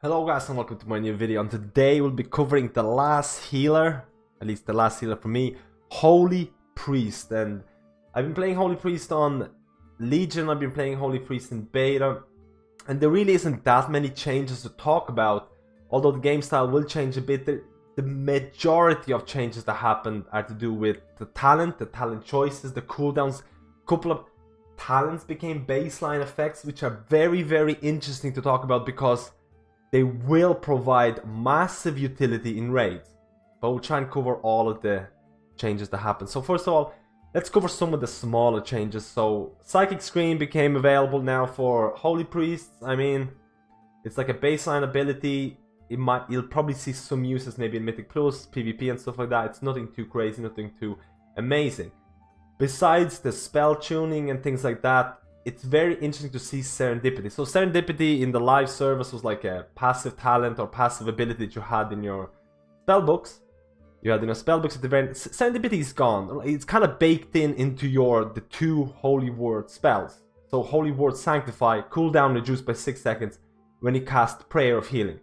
Hello guys and welcome to my new video, and today we'll be covering the last healer, at least the last healer for me, Holy Priest. And I've been playing Holy Priest on Legion, I've been playing Holy Priest in Beta, and there really isn't that many changes to talk about, although the game style will change a bit. The majority of changes that happened are to do with the talent choices, the cooldowns. A couple of talents became baseline effects, which are very interesting to talk about because they will provide massive utility in raids. But we'll try and cover all of the changes that happen. So first of all, let's cover some of the smaller changes. So Psychic Screen became available now for Holy Priests. I mean, it's like a baseline ability. You'll probably see some uses maybe in Mythic Plus, PvP and stuff like that. It's nothing too crazy, nothing too amazing. Besides the spell tuning and things like that, it's very interesting to see Serendipity. So Serendipity in the live service was like a passive talent or passive ability that you had in your spellbooks. You had in your spellbooks at the very end. Serendipity is gone. It's kind of baked into the two Holy Word spells. So Holy Word Sanctify, cooldown reduced by 6 seconds when you cast Prayer of Healing.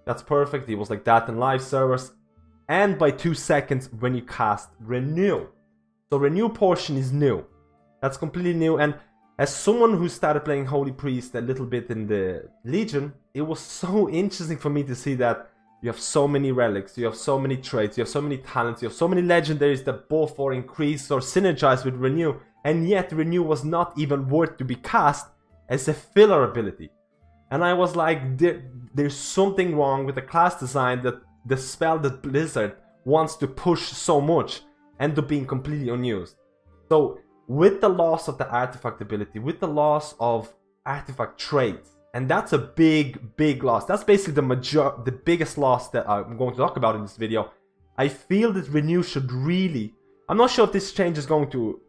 That's perfect. It was like that in live servers. And by 2 seconds when you cast Renew. So Renew portion is new. That's completely new. And as someone who started playing Holy Priest a little bit in the Legion, it was so interesting for me to see that you have so many relics, you have so many traits, you have so many talents, you have so many legendaries that both are increased or synergized with Renew, and yet Renew was not even worth to be cast as a filler ability. And I was like, there's something wrong with the class design that the spell that Blizzard wants to push so much end up being completely unused. So with the loss of the artifact ability, with the loss of artifact traits, and that's a big loss. That's basically the biggest loss that I'm going to talk about in this video. I feel that Renew should really... I'm not sure if this change is going to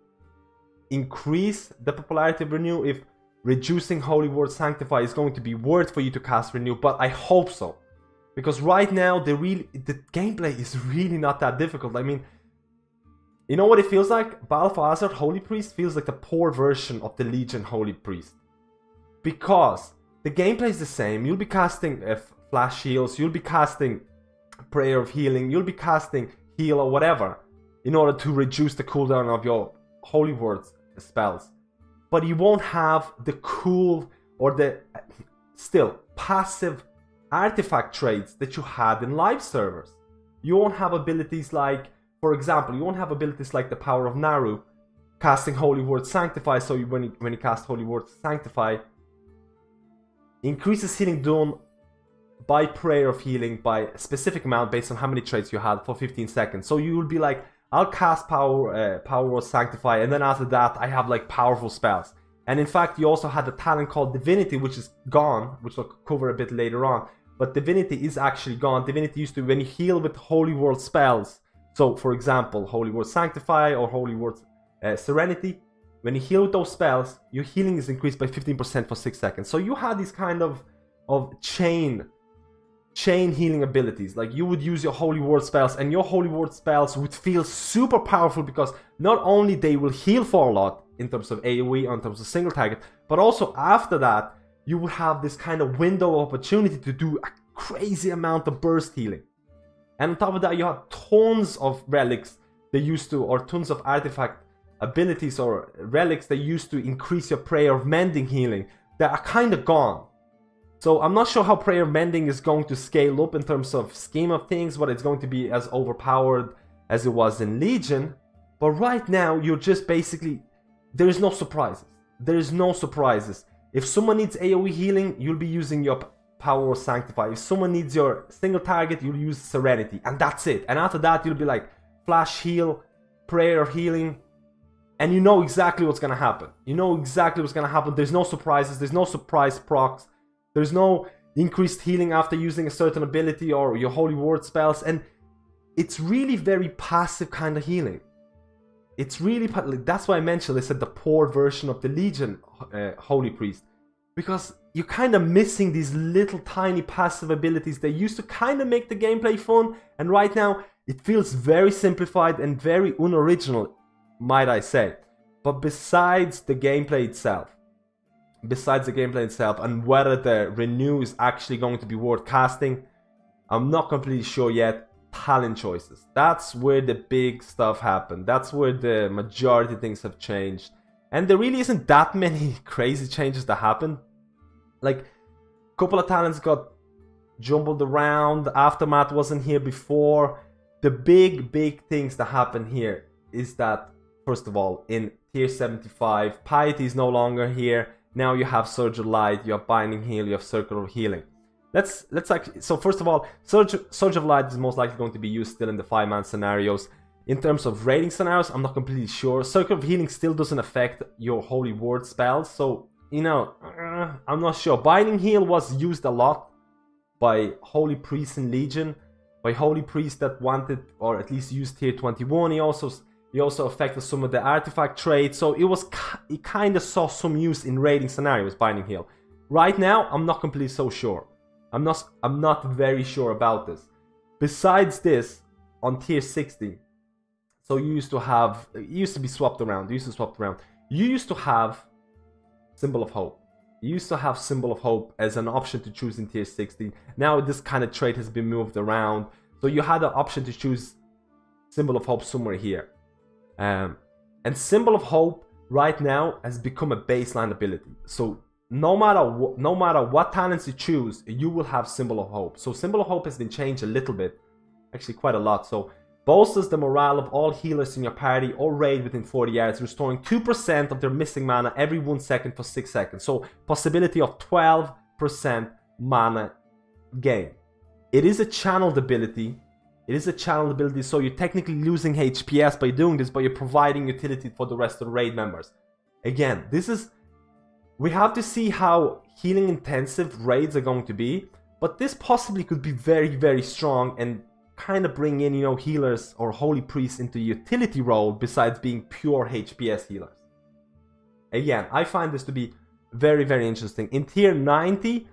increase the popularity of Renew, if reducing Holy Word Sanctify is going to be worth for you to cast Renew, but I hope so. Because right now, the gameplay is really not that difficult. I mean, you know what it feels like? Battle for Azeroth Holy Priest feels like the poor version of the Legion Holy Priest. Because the gameplay is the same. You'll be casting flash heals, you'll be casting Prayer of Healing, you'll be casting Heal or whatever in order to reduce the cooldown of your Holy Words spells. But you won't have the cool or the still passive artifact traits that you had in live servers. You won't have abilities like, for example, you won't have abilities like the Power of Naru, casting Holy Word Sanctify, so when you cast Holy Word Sanctify, increases healing done by Prayer of Healing by a specific amount based on how many traits you had for 15 seconds. So you will be like, I'll cast Power Word Sanctify, and then after that I have like powerful spells. And in fact, you also had a talent called Divinity, which is gone, which we'll cover a bit later on. But Divinity is actually gone. Divinity used to, when you heal with Holy Word spells, so for example, Holy Word Sanctify or Holy Word Serenity, when you heal with those spells, your healing is increased by 15% for 6 seconds. So you had these kind of chain healing abilities. Like you would use your Holy Word spells, and your Holy Word spells would feel super powerful because not only they will heal for a lot in terms of AoE or in terms of single target, but also after that, you would have this kind of window of opportunity to do a crazy amount of burst healing. And on top of that, you have tons of relics they used to, or tons of artifact abilities or relics that used to increase your Prayer of Mending healing that are kind of gone. So I'm not sure how Prayer of Mending is going to scale up in terms of scheme of things, whether it's going to be as overpowered as it was in Legion. But right now, you're just basically, there is no surprises. There is no surprises. If someone needs AoE healing, you'll be using your Power Word Sanctify. If someone needs your single target, you'll use Serenity, and that's it. And after that, you'll be like Flash Heal, Prayer of Healing, and you know exactly what's gonna happen. You know exactly what's gonna happen. There's no surprises, there's no surprise procs, there's no increased healing after using a certain ability or your Holy Word spells, and it's really very passive kind of healing. It's really, that's why I mentioned, I said the poor version of the Legion Holy Priest. Because you're kind of missing these little tiny passive abilities that used to kind of make the gameplay fun, and right now it feels very simplified and very unoriginal, might I say. But besides the gameplay itself, besides the gameplay itself, and whether the renew is actually going to be worth casting, I'm not completely sure yet. Talent choices. That's where the big stuff happened. That's where the majority of things have changed. And there really isn't that many crazy changes that happened. Like, a couple of talents got jumbled around. Aftermath wasn't here before. The big things that happen here is that, first of all, in tier 75, Piety is no longer here. Now you have Surge of Light, you have Binding Heal, you have Circle of Healing. Let's actually, so first of all, Surge of Light is most likely going to be used still in the 5-man scenarios. In terms of raiding scenarios, I'm not completely sure. Circle of Healing still doesn't affect your Holy Word spells, so, you know, I'm not sure. Binding Heal was used a lot by Holy Priests in Legion, by Holy Priests that wanted, or at least used tier 21. He also affected some of the artifact trade, so it kind of saw some use in raiding scenarios, Binding Heal. Right now, I'm not completely so sure. I'm not very sure about this. Besides this, on tier 60, so you used to have, it used to be swapped around. You used to have Symbol of Hope. You used to have Symbol of Hope as an option to choose in tier 60. Now this kind of trait has been moved around, so you had the option to choose Symbol of Hope somewhere here. And Symbol of Hope right now has become a baseline ability. So no matter what talents you choose, you will have Symbol of Hope. So Symbol of Hope has been changed a little bit, actually quite a lot. So bolsters the morale of all healers in your party or raid within 40 yards, restoring 2% of their missing mana every 1 second for 6 seconds. So possibility of 12% mana gain. It is a channeled ability. So you're technically losing HPS by doing this, but you're providing utility for the rest of the raid members. Again, we have to see how healing intensive raids are going to be, but this possibly could be very strong and kind of bring in, you know, healers or Holy Priests into utility role besides being pure HPS healers. Again, I find this to be very interesting. In tier 90,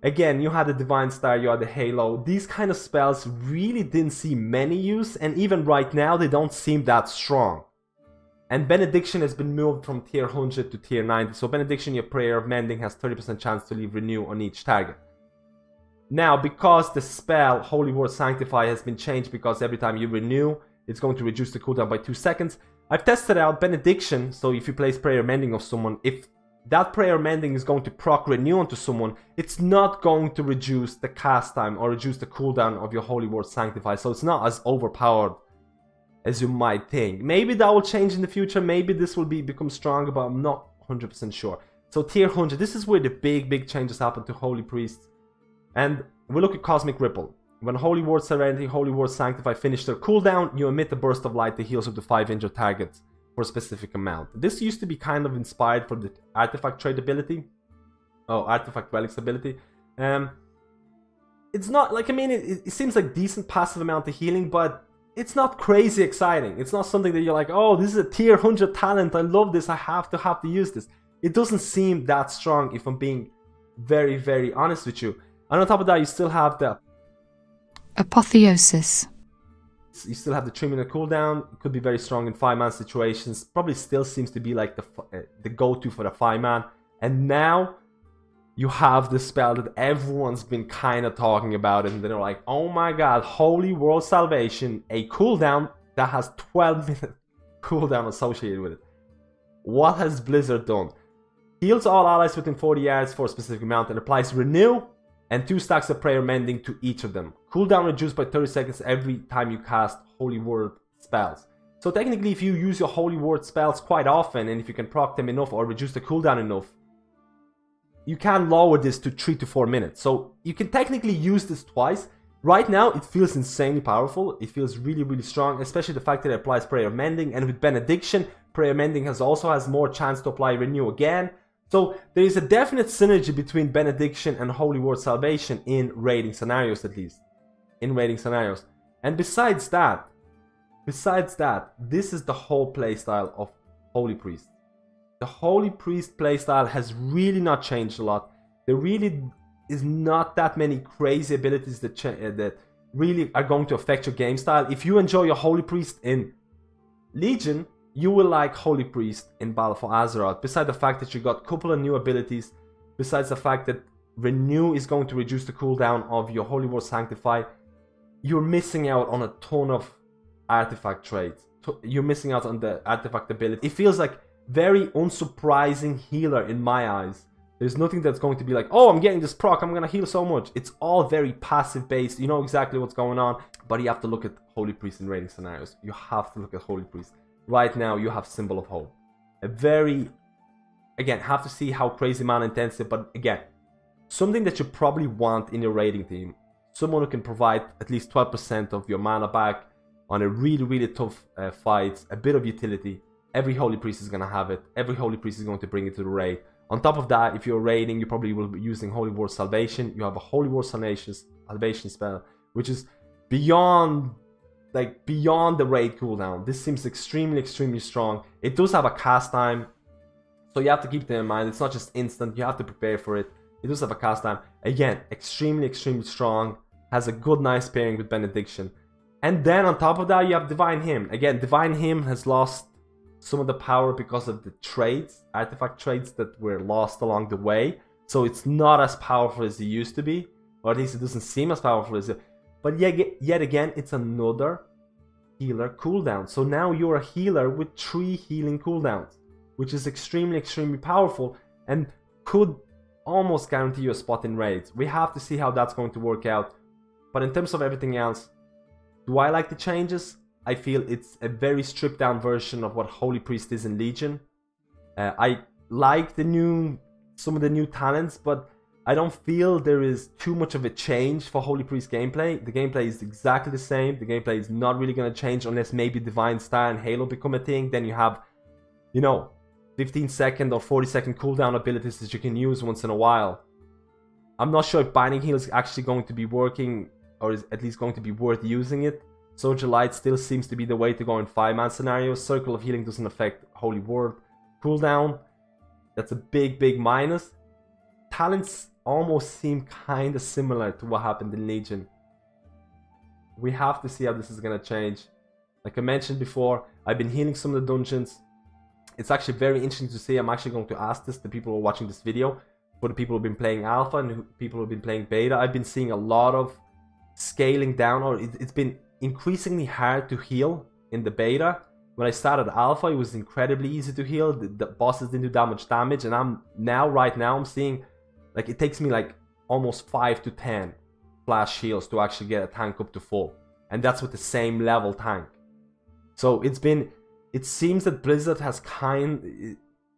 again, you had the Divine Star, you had the Halo. These kind of spells really didn't see many use, and even right now they don't seem that strong. And Benediction has been moved from tier 100 to tier 90. So Benediction, your Prayer of Mending, has 30% chance to leave Renew on each target. Now, because the spell Holy Word Sanctify has been changed, because every time you renew, it's going to reduce the cooldown by 2 seconds. I've tested out Benediction, so if you place Prayer Mending of someone, if that Prayer Mending is going to proc Renew onto someone, it's not going to reduce the cast time or reduce the cooldown of your Holy Word Sanctify. So it's not as overpowered as you might think. Maybe that will change in the future. Maybe this will become stronger, but I'm not 100% sure. So tier 100, this is where the big changes happen to Holy Priests. And we look at Cosmic Ripple. When Holy Word Serenity, Holy Word Sanctify finish their cooldown, you emit a burst of light that heals up to 5 injured targets for a specific amount. This used to be kind of inspired from the Artifact Trade ability. Oh, Artifact Relics ability. It's not, like, I mean, it seems like decent passive amount of healing, but it's not crazy exciting. It's not something that you're like, oh, this is a tier 100 talent, I love this, I have to use this. It doesn't seem that strong, if I'm being very honest with you. And on top of that, you still have the Apotheosis. You still have the 3-minute cooldown. It could be very strong in 5-man situations. Probably still seems to be like the go-to for the 5-man. And now you have the spell that everyone's been kind of talking about, and they're like, oh my god, Holy World Salvation, a cooldown that has 12-minute cooldown associated with it. What has Blizzard done? Heals all allies within 40 yards for a specific amount and applies Renew and 2 stacks of Prayer Mending to each of them. Cooldown reduced by 30 seconds every time you cast Holy Word spells. So technically, if you use your Holy Word spells quite often, and if you can proc them enough or reduce the cooldown enough, you can lower this to 3 to 4 minutes. So you can technically use this twice. Right now, it feels insanely powerful. It feels really strong, especially the fact that it applies Prayer Mending. And with Benediction, Prayer Mending also has more chance to apply Renew again. So there is a definite synergy between Benediction and Holy Word Salvation in raiding scenarios, at least. In raiding scenarios. And besides that, this is the whole playstyle of Holy Priest. The Holy Priest playstyle has really not changed a lot. There really is not that many crazy abilities that really are going to affect your game style. If you enjoy your Holy Priest in Legion, you will like Holy Priest in Battle for Azeroth. Besides the fact that you got a couple of new abilities, besides the fact that Renew is going to reduce the cooldown of your Holy War Sanctify, you're missing out on a ton of artifact traits. You're missing out on the artifact ability. It feels like very unsurprising healer in my eyes. There's nothing that's going to be like, oh, I'm getting this proc, I'm gonna heal so much. It's all very passive based. You know exactly what's going on, but you have to look at Holy Priest in raiding scenarios. You have to look at Holy Priest. Right now, you have Symbol of Hope. A very, again, have to see how crazy mana intensive, but again, something that you probably want in your raiding team. Someone who can provide at least 12% of your mana back on a really, really tough fight. A bit of utility. Every Holy Priest is gonna have it. Every Holy Priest is going to bring it to the raid. On top of that, if you're raiding, you probably will be using Holy War Salvation. You have a Holy War Salvation spell, which is beyond the raid cooldown. This seems extremely, extremely strong. It does have a cast time, so you have to keep that in mind. It's not just instant. You have to prepare for it. It does have a cast time. Again, extremely, extremely strong. Has a good, nice pairing with Benediction. And then on top of that, you have Divine Hymn. Again, Divine Hymn has lost some of the power because of the traits, artifact traits that were lost along the way. So it's not as powerful as it used to be, or at least it doesn't seem as powerful as it. But yet again, it's another healer cooldown. So now you're a healer with 3 healing cooldowns, which is extremely, extremely powerful and could almost guarantee you a spot in raids. We have to see how that's going to work out. But in terms of everything else, do I like the changes? I feel it's a very stripped down version of what Holy Priest is in Legion. I like some of the new talents, but I don't feel there is too much of a change for Holy Priest gameplay. The gameplay is exactly the same. The gameplay is not really going to change unless maybe Divine Star and Halo become a thing. Then you have, you know, 15-second or 40-second cooldown abilities that you can use once in a while. I'm not sure if Binding Heal is actually going to be working, or is at least going to be worth using it. Soldier Light still seems to be the way to go in 5-man scenarios. Circle of Healing doesn't affect Holy Word cooldown. That's a big, big minus. Talents almost seem kind of similar to what happened in Legion. We have to see how this is going to change. Like I mentioned before, I've been healing some of the dungeons. It's actually very interesting to see. I'm actually going to ask this to people who are watching this video. For the people who have been playing Alpha and people who have been playing Beta, I've been seeing a lot of scaling down, or it's been increasingly hard to heal in the Beta. When I started Alpha, it was incredibly easy to heal. The bosses didn't do that much damage, and right now I'm seeing like it takes me like almost 5 to 10 flash heals to actually get a tank up to full, and that's with the same level tank. So it seems that Blizzard has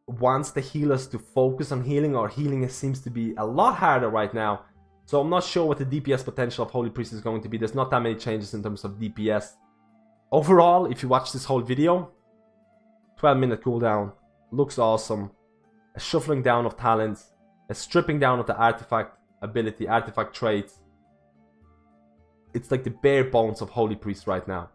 wants the healers to focus on healing, or healing seems to be a lot harder right now. So I'm not sure what the DPS potential of Holy Priest is going to be. There's not that many changes in terms of DPS. Overall, if you watch this whole video, 12-minute cooldown, looks awesome. A shuffling down of talents, a stripping down of the artifact ability, artifact traits. It's like the bare bones of Holy Priest right now.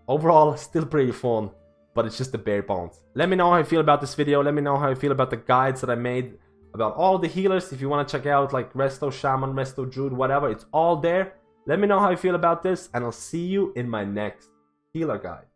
Overall, still pretty fun, but it's just the bare bones. Let me know how you feel about this video. Let me know how you feel about the guides that I made about all the healers. If you want to check out like Resto Shaman, Resto Druid, whatever, it's all there. Let me know how you feel about this, and I'll see you in my next healer guide.